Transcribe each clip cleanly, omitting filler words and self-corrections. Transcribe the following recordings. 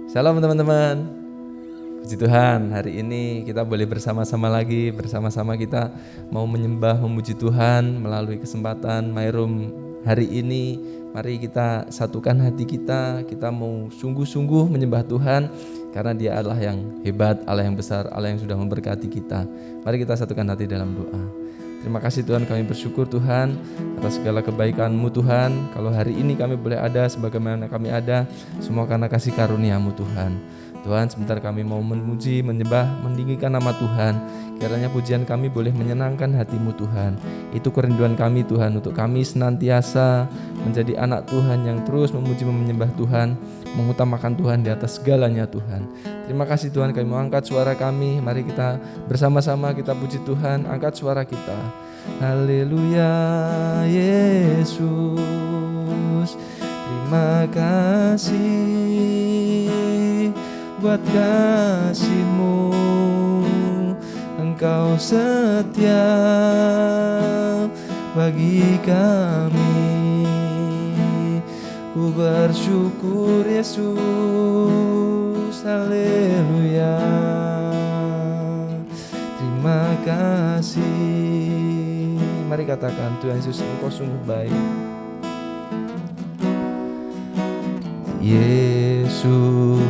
Shalom teman-teman. Puji Tuhan, hari ini kita boleh bersama-sama lagi. Bersama-sama kita mau menyembah, memuji Tuhan melalui kesempatan My Room hari ini. Mari kita satukan hati kita. Kita mau sungguh-sungguh menyembah Tuhan, karena Dia adalah yang hebat, Allah yang besar, Allah yang sudah memberkati kita. Mari kita satukan hati dalam doa. Terima kasih Tuhan, kami bersyukur Tuhan atas segala kebaikan-Mu Tuhan. Kalau hari ini kami boleh ada sebagaimana kami ada, semua karena kasih karunia-Mu Tuhan. Tuhan, sebentar kami mau memuji, menyembah, meninggikan nama Tuhan. Kiranya pujian kami boleh menyenangkan hati-Mu Tuhan. Itu kerinduan kami Tuhan, untuk kami senantiasa menjadi anak Tuhan yang terus memuji, menyembah Tuhan, mengutamakan Tuhan di atas segalanya Tuhan. Terima kasih Tuhan, kami mau angkat suara kami. Mari kita bersama-sama kita puji Tuhan, angkat suara kita. Haleluya Yesus, terima kasih buat kasih-Mu. Engkau setia bagi kami. Ku bersyukur Yesus, haleluya. Terima kasih. Mari katakan, Tuhan Yesus, Engkau sungguh baik. Yesus,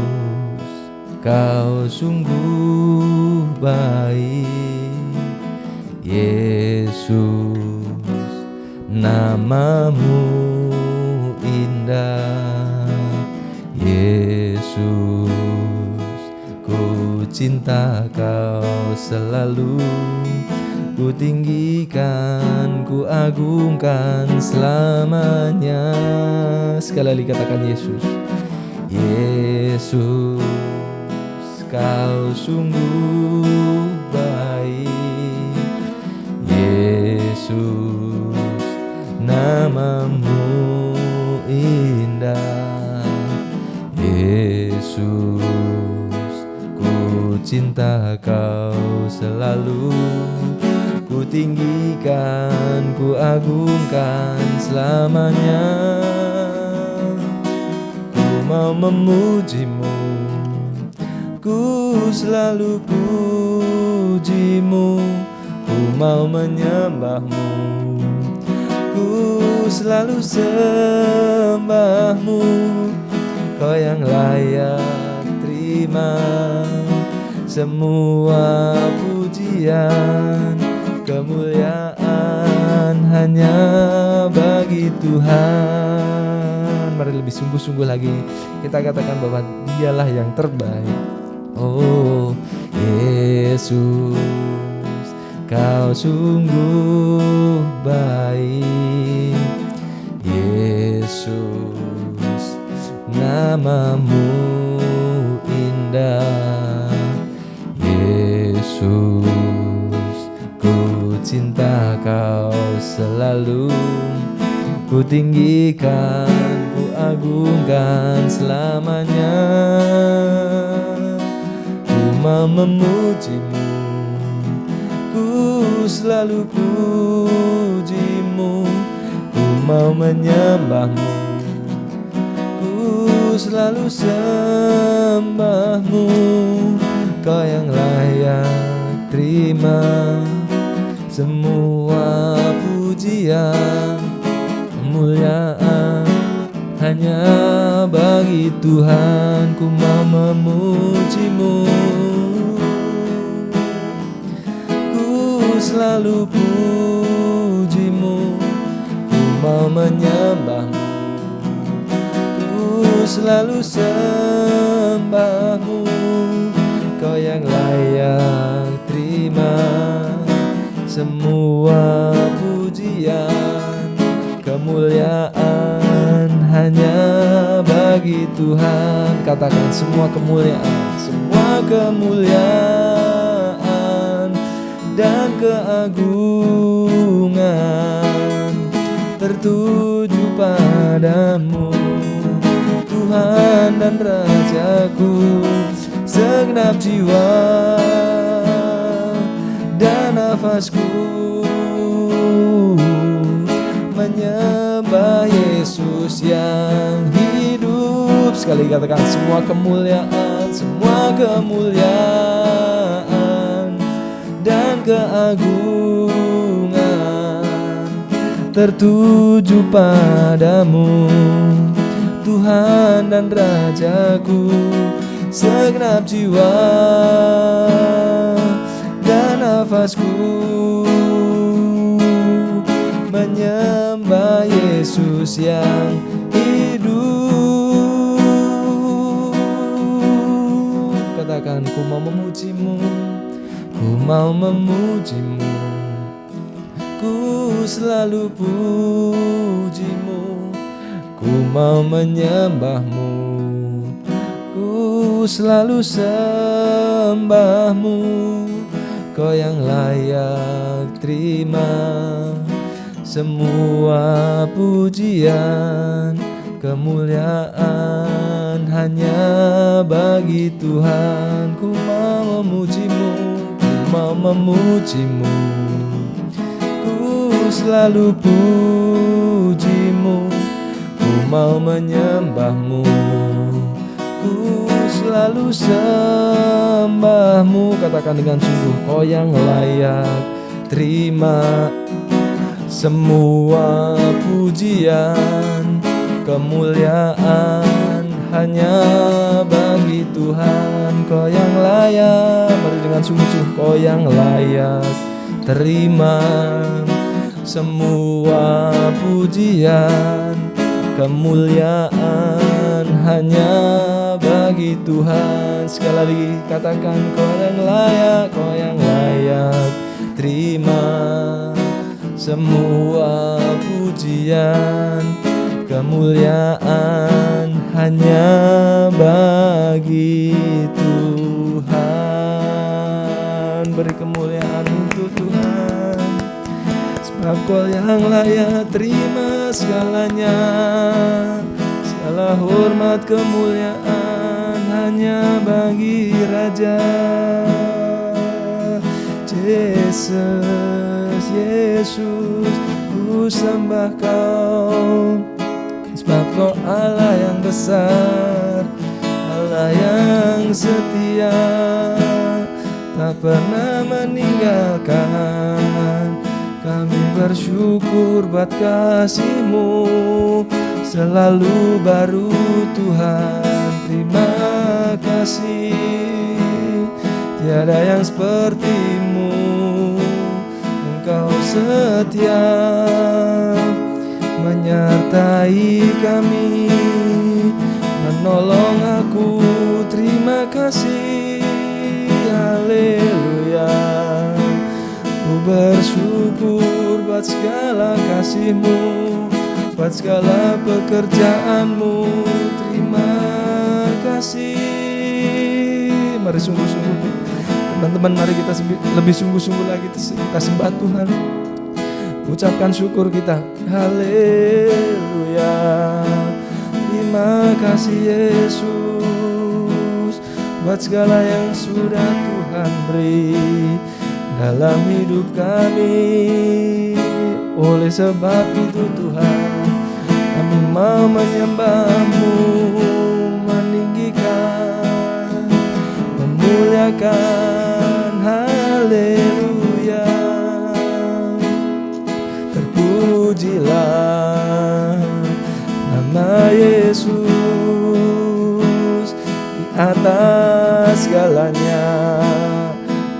Kau sungguh baik. Yesus, nama-Mu indah. Yesus, ku cinta Kau selalu. Ku tinggikan, ku agungkan selamanya. Sekali lagi katakan Yesus. Yesus, Kau sungguh baik. Yesus, nama-Mu indah. Yesus, ku cinta Kau selalu. Ku tinggikan, ku agungkan selamanya. Ku mau memuji-Mu, ku selalu puji-Mu. Ku mau menyembah-Mu, ku selalu sembah-Mu. Kau yang layak terima semua pujian. Kemuliaan hanya bagi Tuhan. Mari lebih sungguh-sungguh lagi kita katakan bahwa Dialah yang terbaik. Oh Yesus, Kau sungguh baik. Yesus, nama-Mu indah. Yesus, ku cinta Kau selalu. Ku tinggikan, ku agungkan selamanya. Ku mau memuji-Mu, ku selalu puji-Mu. Ku mau menyembah-Mu, ku selalu sembah-Mu. Kau yang layak terima semua pujian. Kemuliaan hanya bagi Tuhan. Ku mau memuji-Mu, ku selalu puji-Mu. Ku mau menyembah-Mu, ku selalu sembah-Mu. Kau yang layak terima semua pujian. Kemuliaan hanya bagi Tuhan. Katakan semua kemuliaan, semua kemuliaan dan keagungan tertuju padamu, Tuhan dan Rajaku. Segenap jiwa dan nafasku menyembah Yesus yang hidup sekali katakan semua kemuliaan dan keagungan tertuju padamu, Tuhan dan Rajaku. Segenap jiwa dan nafasku menyembah Yesus yang hidup. Katakan, ku mau memujimu, ku mau memujimu, ku selalu pujimu, ku mau menyembahmu, ku selalu sembahmu. Kau yang layak terima semua pujian, kemuliaan hanya bagi Tuhan. Ku mau memujimu, ku mau memujimu, ku selalu pujimu, ku mau menyembahmu, ku selalu sembahmu. Katakan dengan sungguh, kau yang layak terima semua pujian, kemuliaan hanya bagi Tuhan. Kau yang layak, mari dengan sungguh-sungguh, kau yang layak terima semua pujian, kemuliaan hanya bagi Tuhan. Sekali lagi katakan, kau yang layak terima semua pujian, kemuliaan hanya bagi Tuhan. Beri kemuliaan untuk Tuhan, sebab Kau yang layak terima segalanya. Segala hormat kemuliaan hanya bagi Raja Yesus, ku sembah Kau, sebab Kau Allah yang besar, Allah yang setia, tak pernah meninggalkan. Kami bersyukur buat kasih-Mu, selalu baru Tuhan. Terima kasih, tiada yang seperti-Mu. Engkau setia menyertai kami, menolong aku. Terima kasih, haleluya. Ku bersyukur buat segala kasih-Mu, buat segala pekerjaan-Mu. Terima kasih. Mari sungguh-sungguh teman-teman, mari kita lebih sungguh-sungguh lagi kita sembah Tuhan. Ucapkan syukur kita, haleluya. Terima kasih Yesus buat segala yang sudah Tuhan beri dalam hidup kami. Oleh sebab itu Tuhan, kami mau menyembah-Mu, meninggikan, memuliakan, haleluya. Terpujilah nama Yesus di atas segalanya.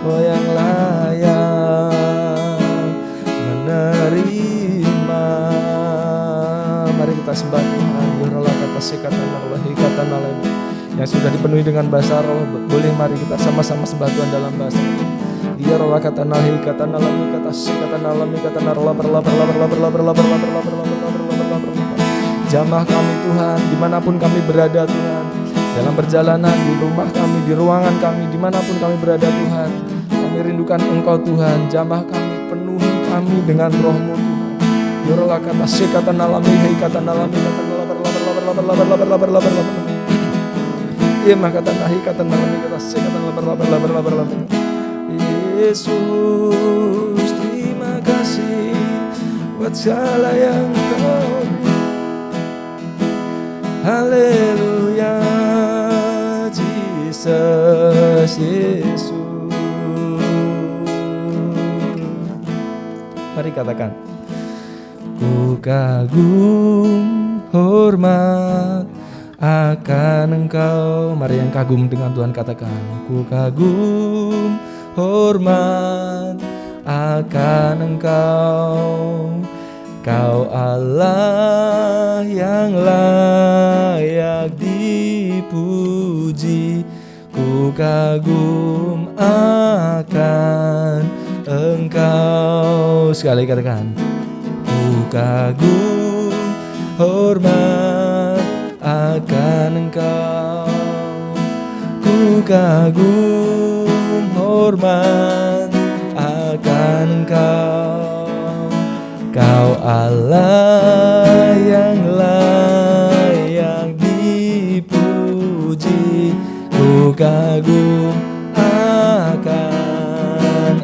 Kau yang layak menerima. Mari kita sembah Tuhan. Biarlah kata sekatan Allah, ikatan Allah yang sudah dipenuhi dengan bahasa roh. Boleh mari kita sama-sama sembah Tuhan dalam bahasa roh. Ya roh kata nahi kata nalami kata sekatan alami kata narla berla. Jamah kami Tuhan, dimanapun kami berada Tuhan, dalam perjalanan, di rumah kami, di ruangan kami, dimanapun kami berada Tuhan, kami rindukan Engkau Tuhan. Jamah kami, penuhi kami dengan roh-Mu Tuhan. Ya roh kata sekatan alami kata nalami kata berla. Iya kata nahi kata nalami kata sekatan berla. Yesus, terima kasih buat segala yang Kau beri. Haleluya, Jesus, Yesus. Mari katakan, ku kagum hormat akan Engkau. Mari yang kagum dengan Tuhan katakan, ku kagum hormat akan Engkau. Kau Allah yang layak dipuji. Ku kagum akan Engkau. Sekali katakan, ku kagum hormat akan Engkau. Ku kagum hormat akan Engkau. Kau Allah yang layak dipuji. Ku kagum akan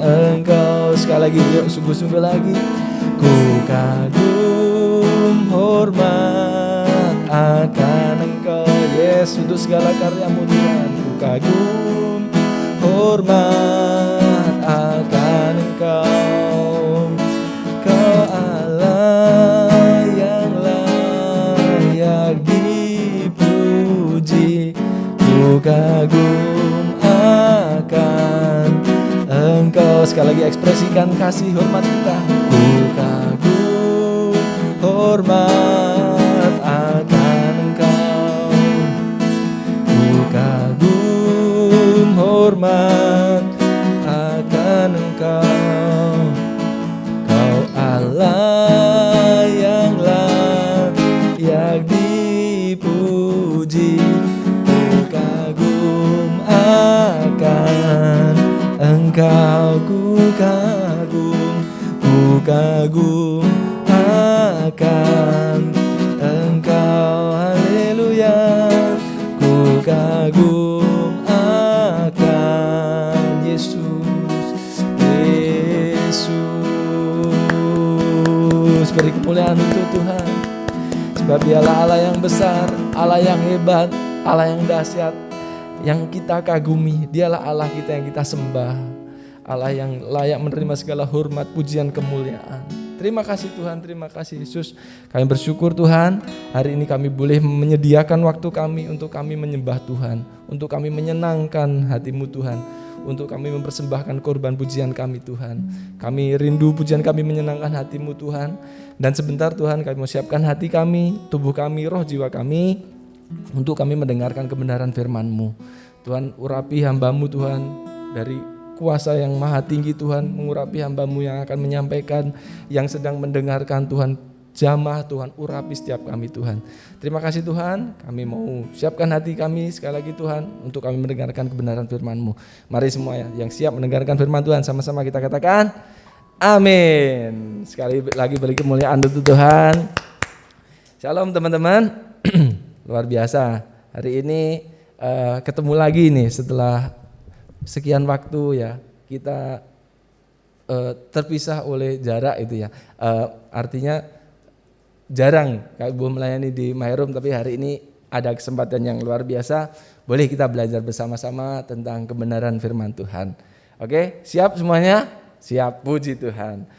Engkau. Sekali lagi, yuk sungguh-sungguh lagi. Ku kagum hormat akan Engkau. Yes, untuk segala karya-Mu Tuhan. Ku kagum hormat akan Engkau. Kau Allah yang layak dipuji. Ku kagum akan Engkau. Sekali lagi ekspresikan kasih hormat kita. Ku kagum hormat akan Engkau. Ku kagum hormat akan Engkau. Kau Allah yang layak dipuji. Ku kagum akan Engkau. Ku kagum akan Engkau. Haleluya. Ku kagum akan Yesus. Yesus. Beri kemuliaan untuk Tuhan. Sebab Dialah Allah yang besar, Allah yang hebat, Allah yang dahsyat, yang kita kagumi. Dialah Allah kita yang kita sembah, Allah yang layak menerima segala hormat, pujian, kemuliaan. Terima kasih Tuhan, terima kasih Yesus. Kami bersyukur Tuhan, hari ini kami boleh menyediakan waktu kami untuk kami menyembah Tuhan, untuk kami menyenangkan hati-Mu Tuhan, untuk kami mempersembahkan korban pujian kami Tuhan. Kami rindu pujian kami menyenangkan hati-Mu Tuhan. Dan sebentar Tuhan kami mau siapkan hati kami, tubuh kami, roh jiwa kami, untuk kami mendengarkan kebenaran firman-Mu. Tuhan, urapi hamba-Mu Tuhan, dari kuasa yang maha tinggi Tuhan, mengurapi hamba-Mu yang akan menyampaikan, yang sedang mendengarkan Tuhan. Jamah Tuhan, urapi setiap kami Tuhan. Terima kasih Tuhan, kami mau siapkan hati kami sekali lagi Tuhan, untuk kami mendengarkan kebenaran firman-Mu. Mari semua yang siap mendengarkan firman Tuhan, sama-sama kita katakan amin. Sekali lagi beri kemuliaan untuk Tuhan. Shalom teman-teman. Luar biasa, hari ini ketemu lagi nih setelah sekian waktu ya, kita terpisah oleh jarak itu ya. Artinya jarang Kak Ibu melayani di Myroom, tapi hari ini ada kesempatan yang luar biasa, boleh kita belajar bersama-sama tentang kebenaran firman Tuhan. Oke, siap semuanya? Siap, puji Tuhan.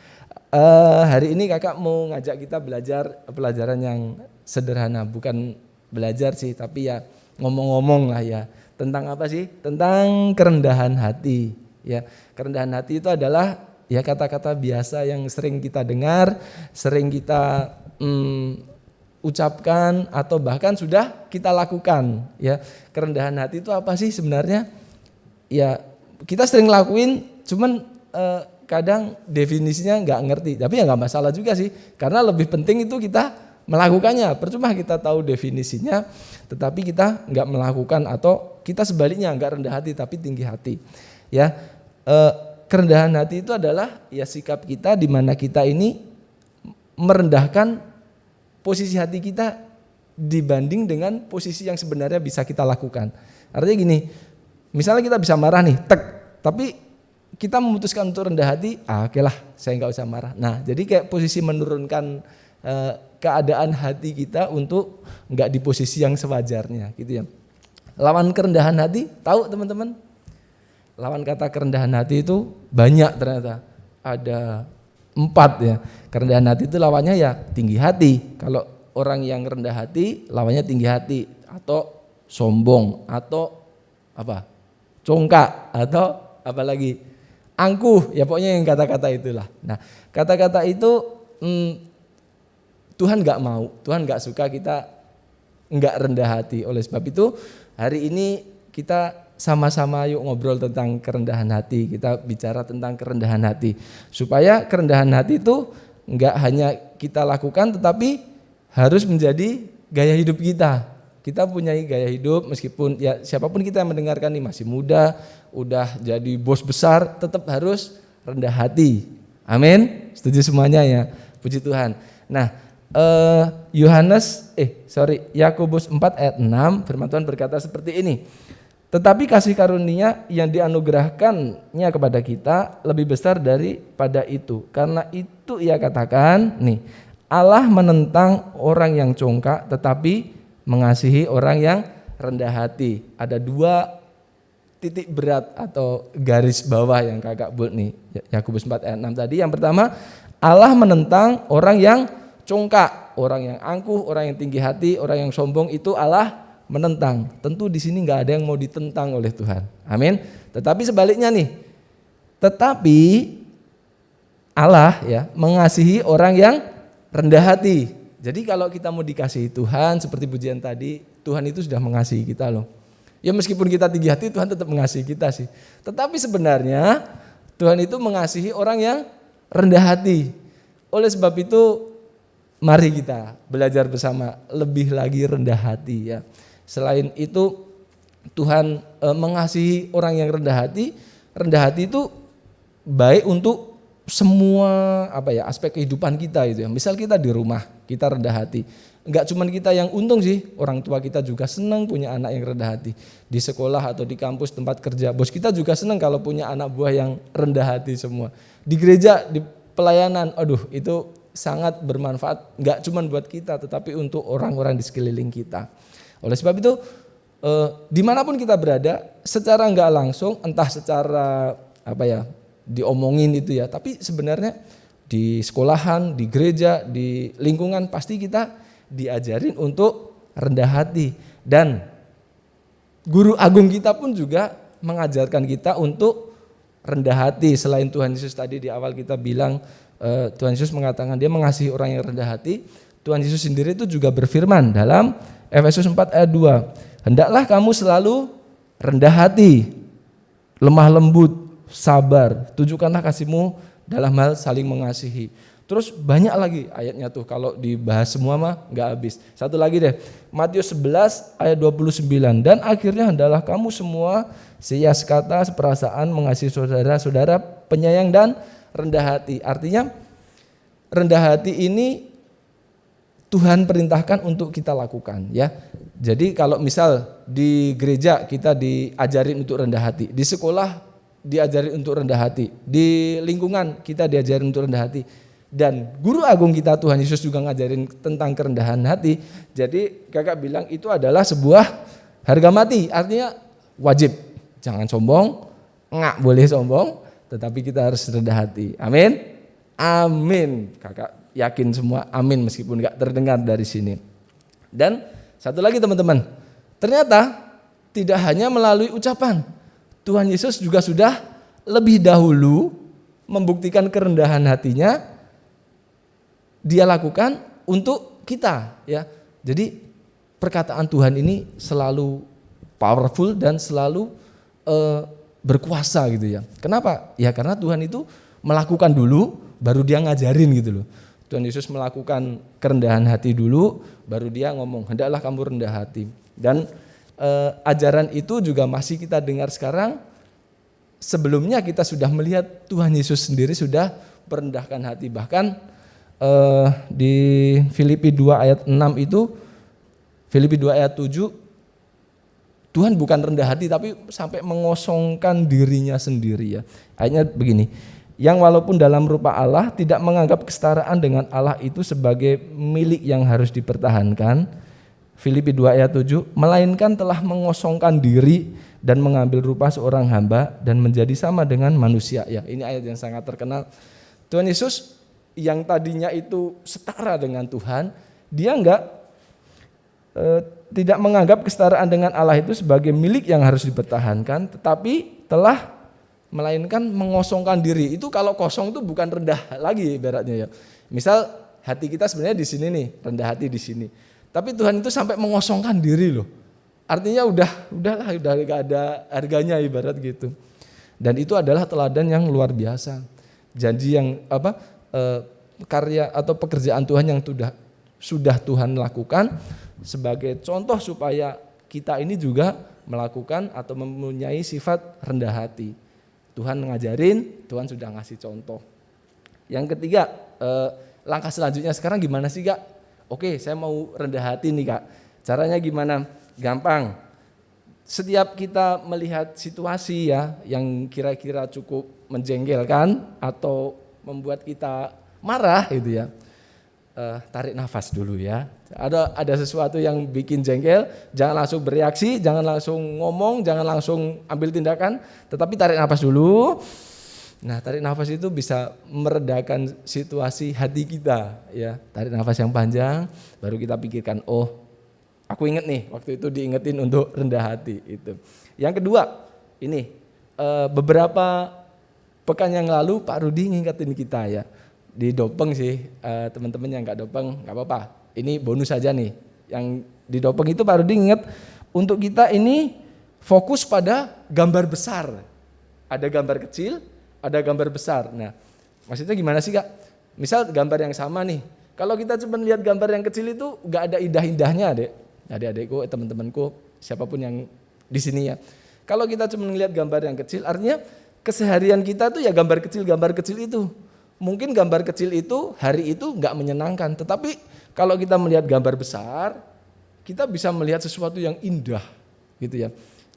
Hari ini kakak mau ngajak kita belajar pelajaran yang sederhana, bukan belajar sih, tapi ya ngomong-ngomong lah ya. Tentang apa sih? Tentang kerendahan hati. Ya, kerendahan hati itu adalah ya kata-kata biasa yang sering kita dengar, sering kita ucapkan, atau bahkan sudah kita lakukan. Ya, kerendahan hati itu apa sih sebenarnya? Ya, kita sering lakuin, cuman kadang definisinya nggak ngerti. Tapi ya nggak masalah juga sih, karena lebih penting itu kita melakukannya. Percuma kita tahu definisinya, tetapi kita nggak melakukan, atau kita sebaliknya nggak rendah hati tapi tinggi hati. Ya, kerendahan hati itu adalah ya sikap kita di mana kita ini merendahkan posisi hati kita dibanding dengan posisi yang sebenarnya bisa kita lakukan. Artinya gini, misalnya kita bisa marah nih, tapi kita memutuskan untuk rendah hati, oke lah, saya nggak usah marah. Nah, jadi kayak posisi menurunkan keadaan hati kita untuk enggak di posisi yang sewajarnya gitu ya. Lawan kerendahan hati, tahu teman-teman? Lawan kata kerendahan hati itu banyak ternyata. Ada 4 ya. Kerendahan hati itu lawannya ya tinggi hati. Kalau orang yang rendah hati lawannya tinggi hati atau sombong atau apa? Congkak atau apa lagi? Angkuh, ya pokoknya yang kata-kata itulah. Nah, kata-kata itu Tuhan nggak mau, Tuhan nggak suka kita nggak rendah hati. Oleh sebab itu hari ini kita sama-sama yuk ngobrol tentang kerendahan hati. Kita bicara tentang kerendahan hati supaya kerendahan hati itu nggak hanya kita lakukan tetapi harus menjadi gaya hidup kita. Kita punya gaya hidup meskipun ya siapapun kita yang mendengarkan ini masih muda, udah jadi bos besar, tetap harus rendah hati. Amin. Setuju semuanya ya. Puji Tuhan. Nah, Yakobus 4 ayat 6 firman Tuhan berkata seperti ini. Tetapi kasih karunia yang dianugerahkannya kepada kita lebih besar daripada itu. Karena itu ia katakan, nih, Allah menentang orang yang congkak tetapi mengasihi orang yang rendah hati. Ada 2 titik berat atau garis bawah yang kakak buat nih. Yakobus 4 ayat 6 tadi. Yang pertama, Allah menentang orang yang congkak, orang yang angkuh, orang yang tinggi hati, orang yang sombong itu Allah menentang. Tentu di sini nggak ada yang mau ditentang oleh Tuhan. Amin. Tetapi sebaliknya nih, tetapi Allah ya mengasihi orang yang rendah hati. Jadi kalau kita mau dikasihi Tuhan seperti pujian tadi, Tuhan itu sudah mengasihi kita loh. Ya meskipun kita tinggi hati, Tuhan tetap mengasihi kita sih. Tetapi sebenarnya Tuhan itu mengasihi orang yang rendah hati. Oleh sebab itu mari kita belajar bersama lebih lagi rendah hati ya. Selain itu Tuhan mengasihi orang yang rendah hati. Rendah hati itu baik untuk semua aspek kehidupan kita itu ya. Misal kita di rumah, kita rendah hati. Enggak cuman kita yang untung sih, orang tua kita juga senang punya anak yang rendah hati. Di sekolah atau di kampus tempat kerja, bos kita juga senang kalau punya anak buah yang rendah hati semua. Di gereja, di pelayanan, itu sangat bermanfaat, enggak cuman buat kita tetapi untuk orang-orang di sekeliling kita. Oleh sebab itu dimanapun kita berada, secara enggak langsung, entah secara diomongin itu ya, tapi sebenarnya di sekolahan, di gereja, di lingkungan pasti kita diajarin untuk rendah hati. Dan guru agung kita pun juga mengajarkan kita untuk rendah hati. Selain Tuhan Yesus tadi di awal kita bilang, Tuhan Yesus mengatakan dia mengasihi orang yang rendah hati. Tuhan Yesus sendiri itu juga berfirman dalam Efesus 4 ayat 2. Hendaklah kamu selalu rendah hati, lemah lembut, sabar, tunjukkanlah kasihmu dalam hal saling mengasihi. Terus banyak lagi ayatnya tuh, kalau dibahas semua mah gak habis. Satu lagi deh, Matius 11 ayat 29. Dan akhirnya hendaklah kamu semua seias kata, seperasaan, mengasihi saudara-saudara, penyayang dan rendah hati. Artinya rendah hati ini Tuhan perintahkan untuk kita lakukan ya. Jadi kalau misal di gereja kita diajarin untuk rendah hati, di sekolah diajarin untuk rendah hati, di lingkungan kita diajarin untuk rendah hati, dan guru agung kita Tuhan Yesus juga ngajarin tentang kerendahan hati. Jadi kakak bilang itu adalah sebuah harga mati, artinya wajib. Jangan sombong, nggak boleh sombong, tetapi kita harus rendah hati. Amin. Amin. Kakak yakin semua amin meskipun nggak terdengar dari sini. Dan satu lagi teman-teman, ternyata tidak hanya melalui ucapan, Tuhan Yesus juga sudah lebih dahulu membuktikan kerendahan hatinya, dia lakukan untuk kita ya. Jadi perkataan Tuhan ini selalu powerful dan selalu berkuasa gitu ya. Kenapa? Ya karena Tuhan itu melakukan dulu baru dia ngajarin gitu loh. Tuhan Yesus melakukan kerendahan hati dulu baru dia ngomong hendaklah kamu rendah hati. Dan ajaran itu juga masih kita dengar sekarang. Sebelumnya kita sudah melihat Tuhan Yesus sendiri sudah merendahkan hati. Bahkan di Filipi 2 ayat 6 itu, Filipi 2 ayat 7, Tuhan bukan rendah hati tapi sampai mengosongkan dirinya sendiri ya. Ayatnya begini, yang walaupun dalam rupa Allah tidak menganggap kesetaraan dengan Allah itu sebagai milik yang harus dipertahankan. Filipi 2 ayat 7, melainkan telah mengosongkan diri dan mengambil rupa seorang hamba dan menjadi sama dengan manusia. Ya, ini ayat yang sangat terkenal. Tuhan Yesus yang tadinya itu setara dengan Tuhan, dia tidak menganggap kesetaraan dengan Allah itu sebagai milik yang harus dipertahankan, tetapi telah melainkan mengosongkan diri. Itu kalau kosong itu bukan rendah lagi ibaratnya ya. Misal hati kita sebenarnya di sini nih, rendah hati di sini. Tapi Tuhan itu sampai mengosongkan diri loh. Artinya udahlah gak ada harganya ibarat gitu. Dan itu adalah teladan yang luar biasa. Janji yang karya atau pekerjaan Tuhan yang sudah Tuhan lakukan sebagai contoh supaya kita ini juga melakukan atau mempunyai sifat rendah hati. Tuhan ngajarin, Tuhan sudah ngasih contoh. Yang ketiga, langkah selanjutnya sekarang gimana sih Kak? Oke, saya mau rendah hati nih Kak. Caranya gimana? Gampang. Setiap kita melihat situasi ya yang kira-kira cukup menjengkelkan atau membuat kita marah gitu ya. Tarik nafas dulu ya. Ada sesuatu yang bikin jengkel, jangan langsung bereaksi, jangan langsung ngomong, jangan langsung ambil tindakan, tetapi tarik nafas dulu. Nah, tarik nafas itu bisa meredakan situasi hati kita ya. Tarik nafas yang panjang, baru kita pikirkan, oh, aku ingat nih waktu itu diingetin untuk rendah hati itu. Yang kedua, ini beberapa pekan yang lalu Pak Rudi ngingetin kita ya. Di dopeng sih, teman-teman yang nggak dopeng nggak apa-apa. Ini bonus saja nih. Yang di dopeng itu Pak Rudi ingat untuk kita ini fokus pada gambar besar. Ada gambar kecil, ada gambar besar. Nah, maksudnya gimana sih Kak? Misal gambar yang sama nih. Kalau kita cuma lihat gambar yang kecil itu nggak ada indah-indahnya, adik-adikku, teman-temanku, siapapun yang di sini ya. Kalau kita cuma lihat gambar yang kecil, artinya keseharian kita tuh ya gambar kecil itu. Mungkin gambar kecil itu hari itu nggak menyenangkan, tetapi kalau kita melihat gambar besar, kita bisa melihat sesuatu yang indah, gitu ya.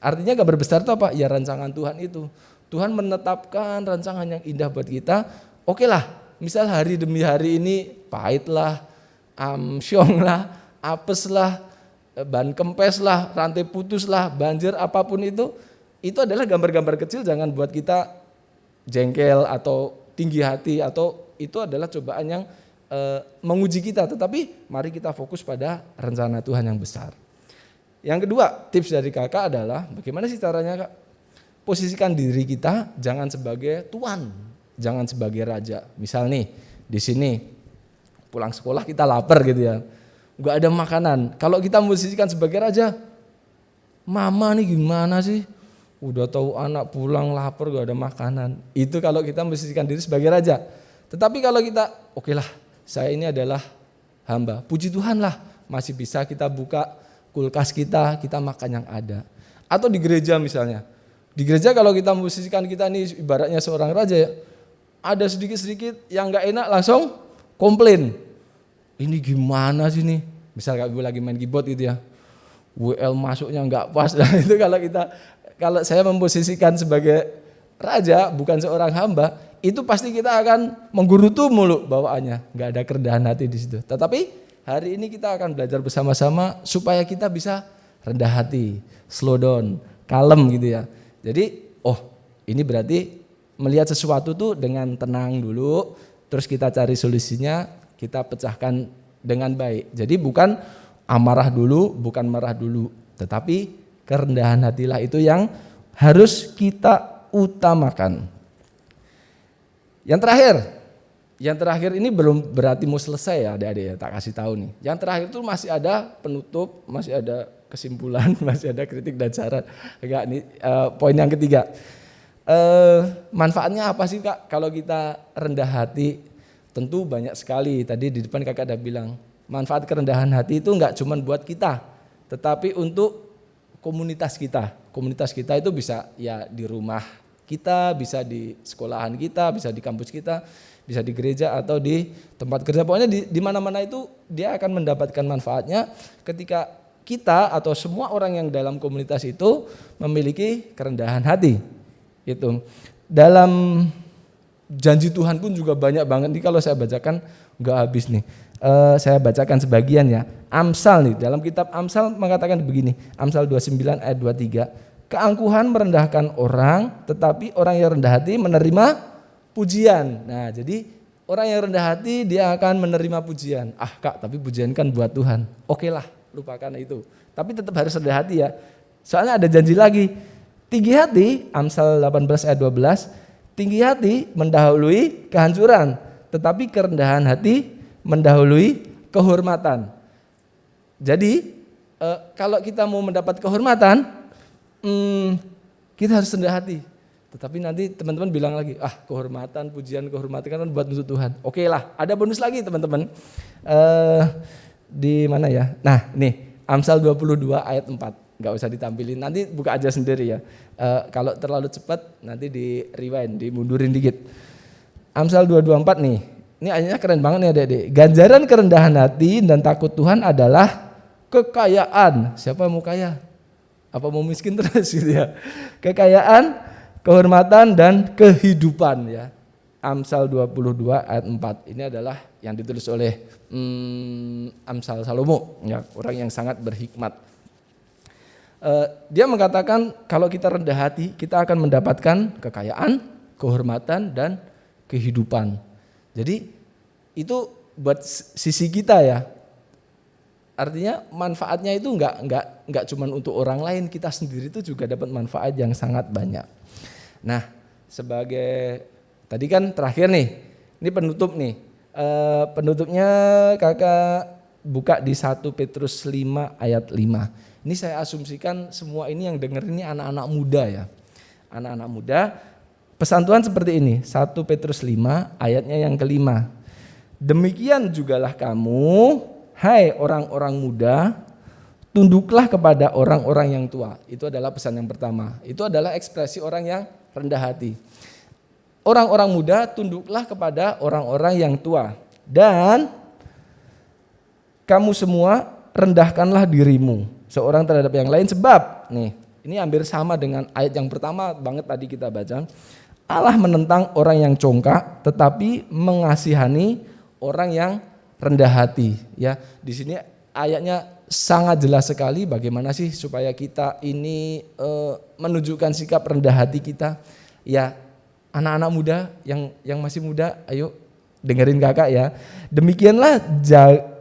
Artinya gambar besar itu apa? Ya rancangan Tuhan itu. Tuhan menetapkan rancangan yang indah buat kita. Oke lah, misal hari demi hari ini pahit lah, amsyong lah, apes lah, ban kempes lah, rantai putus lah, banjir apapun itu adalah gambar-gambar kecil. Jangan buat kita jengkel atau tinggi hati, atau itu adalah cobaan yang menguji kita, tetapi mari kita fokus pada rencana Tuhan yang besar. Yang kedua, tips dari kakak adalah bagaimana sih caranya Kak? Posisikan diri kita jangan sebagai tuan, jangan sebagai raja. Misal nih, di sini pulang sekolah kita lapar gitu ya, nggak ada makanan. Kalau kita posisikan sebagai raja, mama nih gimana sih? Udah tahu anak pulang lapar gak ada makanan. Itu kalau kita memposisikan diri sebagai raja. Tetapi kalau kita, oke lah, saya ini adalah hamba. Puji Tuhan lah, masih bisa kita buka kulkas kita makan yang ada. Atau di gereja misalnya. Di gereja kalau kita memposisikan kita ini ibaratnya seorang raja ya, ada sedikit-sedikit yang gak enak langsung komplain. Ini gimana sih nih? Misal kalau lagi main keyboard gitu ya, WL masuknya gak pas. Nah, itu kalau saya memposisikan sebagai raja, bukan seorang hamba, itu pasti kita akan menggerutu mulu bawaannya, nggak ada kerendahan hati di situ. Tetapi hari ini kita akan belajar bersama-sama supaya kita bisa rendah hati, slow down, kalem gitu ya. Jadi, ini berarti melihat sesuatu tuh dengan tenang dulu, terus kita cari solusinya, kita pecahkan dengan baik. Jadi bukan amarah dulu, bukan marah dulu, tetapi kerendahan hatilah itu yang harus kita utamakan. Yang terakhir ini belum berarti mau selesai ya adik-adik ya, tak kasih tahu nih. Yang terakhir itu masih ada penutup, masih ada kesimpulan, masih ada kritik dan saran. Enggak, nih poin yang ketiga. Manfaatnya apa sih Kak kalau kita rendah hati? Tentu banyak sekali. Tadi di depan kakak ada bilang, manfaat kerendahan hati itu enggak cuma buat kita, tetapi untuk komunitas kita. Komunitas kita itu bisa ya di rumah kita, bisa di sekolahan kita, bisa di kampus kita, bisa di gereja atau di tempat kerja. Pokoknya di mana-mana itu dia akan mendapatkan manfaatnya ketika kita atau semua orang yang dalam komunitas itu memiliki kerendahan hati. Itu dalam janji Tuhan pun juga banyak banget nih, kalau saya bacakan nggak habis nih. Saya bacakan sebagian ya. Amsal nih, dalam kitab Amsal mengatakan begini, Amsal 29 ayat 23, keangkuhan merendahkan orang, tetapi orang yang rendah hati menerima pujian. Nah, jadi orang yang rendah hati dia akan menerima pujian. Ah kak, tapi pujian kan buat Tuhan. Oke lah, lupakan itu. Tapi tetap harus rendah hati ya. Soalnya ada janji lagi. Tinggi hati, Amsal 18 ayat 12, tinggi hati mendahului kehancuran, tetapi kerendahan hati mendahului kehormatan. Jadi kalau kita mau mendapat kehormatan, kita harus rendah hati. Tetapi nanti teman-teman bilang lagi, kehormatan, pujian, kehormatan kan buat untuk Tuhan. Oke lah, ada bonus lagi teman-teman. Di mana ya? Nah nih, Amsal 22 ayat 4. Nggak usah ditampilin, nanti buka aja sendiri ya. Kalau terlalu cepat nanti di rewind, dimundurin dikit. Amsal 224 nih. Ini ayatnya keren banget nih adik-adik. Ganjaran kerendahan hati dan takut Tuhan adalah kekayaan. Siapa yang mau kaya? Apa mau miskin terus gitu ya? Kekayaan, kehormatan dan kehidupan ya. Amsal 22 ayat 4. Ini adalah yang ditulis oleh Amsal Salomo ya, orang yang sangat berhikmat. Dia mengatakan kalau kita rendah hati, kita akan mendapatkan kekayaan, kehormatan dan kehidupan. Jadi itu buat sisi kita ya. Artinya manfaatnya itu enggak cuma untuk orang lain, kita sendiri itu juga dapat manfaat yang sangat banyak. Nah, sebagai tadi kan terakhir nih, ini penutup nih. Penutupnya kakak buka di 1 Petrus 5 ayat 5. Ini saya asumsikan semua ini yang denger ini anak-anak muda ya. Anak-anak muda. Pesan Tuhan seperti ini, 1 Petrus 5 ayatnya yang kelima. Demikian jugalah kamu, hai orang-orang muda, tunduklah kepada orang-orang yang tua. Itu adalah pesan yang pertama. Itu adalah ekspresi orang yang rendah hati. Orang-orang muda tunduklah kepada orang-orang yang tua. Dan kamu semua rendahkanlah dirimu seorang terhadap yang lain, sebab nih, ini hampir sama dengan ayat yang pertama banget tadi kita baca. Allah menentang orang yang congkak, tetapi mengasihani orang yang rendah hati. Ya, di sini ayatnya sangat jelas sekali bagaimana sih supaya kita ini menunjukkan sikap rendah hati kita. Ya, anak-anak muda yang masih muda, ayo dengerin kakak ya. Demikianlah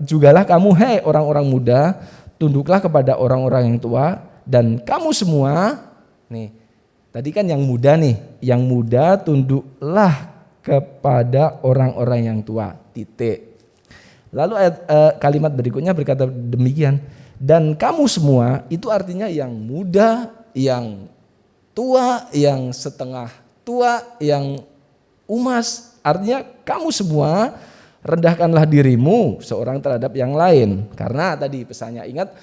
jugalah kamu, hai orang-orang muda, tunduklah kepada orang-orang yang tua, dan kamu semua nih. Tadi kan yang muda nih, yang muda tunduklah kepada orang-orang yang tua, titik. Lalu kalimat berikutnya berkata demikian, dan kamu semua, itu artinya yang muda, yang tua, yang setengah tua, yang umas. Artinya kamu semua rendahkanlah dirimu seorang terhadap yang lain. Karena tadi pesannya, ingat,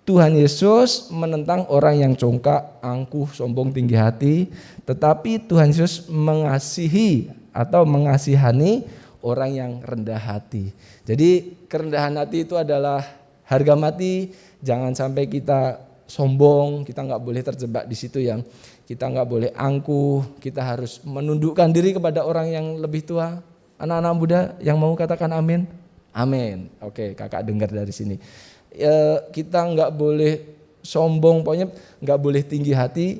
Tuhan Yesus menentang orang yang congkak, angkuh, sombong, tinggi hati. Tetapi Tuhan Yesus mengasihi atau mengasihani orang yang rendah hati. Jadi kerendahan hati itu adalah harga mati. Jangan sampai kita sombong, kita nggak boleh terjebak di situ yang kita nggak boleh angkuh. Kita harus menundukkan diri kepada orang yang lebih tua. Anak-anak muda yang mau katakan amin? Amin. Oke, kakak dengar dari sini. Kita nggak boleh sombong, pokoknya nggak boleh tinggi hati,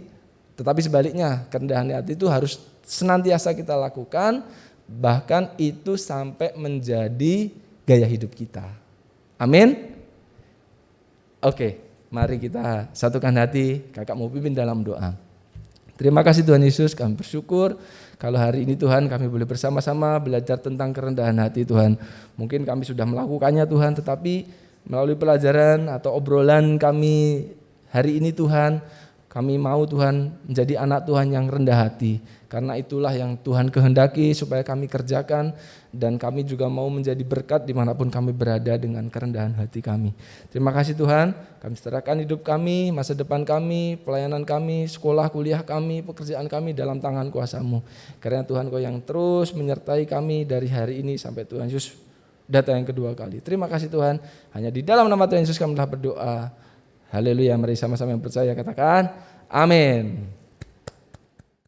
tetapi sebaliknya kerendahan hati itu harus senantiasa kita lakukan, bahkan itu sampai menjadi gaya hidup kita. Amin. Oke, mari kita satukan hati, kakak mau pimpin dalam doa. Terima kasih Tuhan Yesus, kami bersyukur kalau hari ini Tuhan kami boleh bersama-sama belajar tentang kerendahan hati Tuhan. Mungkin kami sudah melakukannya Tuhan, tetapi melalui pelajaran atau obrolan kami hari ini Tuhan, kami mau Tuhan menjadi anak Tuhan yang rendah hati. Karena itulah yang Tuhan kehendaki supaya kami kerjakan, dan kami juga mau menjadi berkat dimanapun kami berada dengan kerendahan hati kami. Terima kasih Tuhan, kami serahkan hidup kami, masa depan kami, pelayanan kami, sekolah, kuliah kami, pekerjaan kami dalam tangan kuasa-Mu. Karena Tuhan Kau yang terus menyertai kami dari hari ini sampai Tuhan Yesus datang yang kedua kali. Terima kasih Tuhan. Hanya di dalam nama Tuhan Yesus kami telah berdoa. Haleluya. Mari sama-sama yang percaya katakan amin.